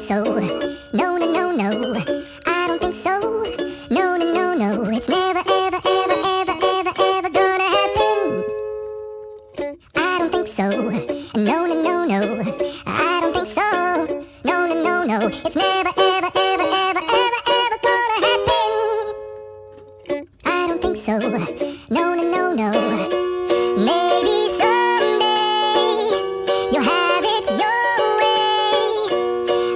so. No, no, no, no. I don't think so. No, no, no, no. It's never, ever, ever, ever, ever, ever gonna happen. I don't think so. No, no, no, no. I don't think so. No, no, no, no. It's never, ever, ever, ever, ever, ever gonna happen. I don't think so. No, no, no, no. Maybe someday you'll have it your way.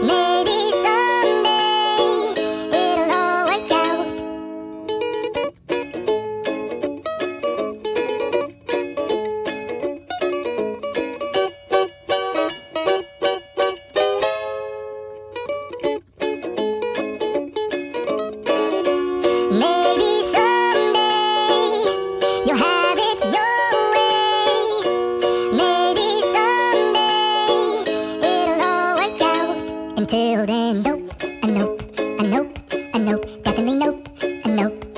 Maybe someday it'll all work out. Maybe someday you'll have it your way. Maybe someday it'll all work out. Until then, nope, a nope, a nope, a nope, definitely nope, a nope.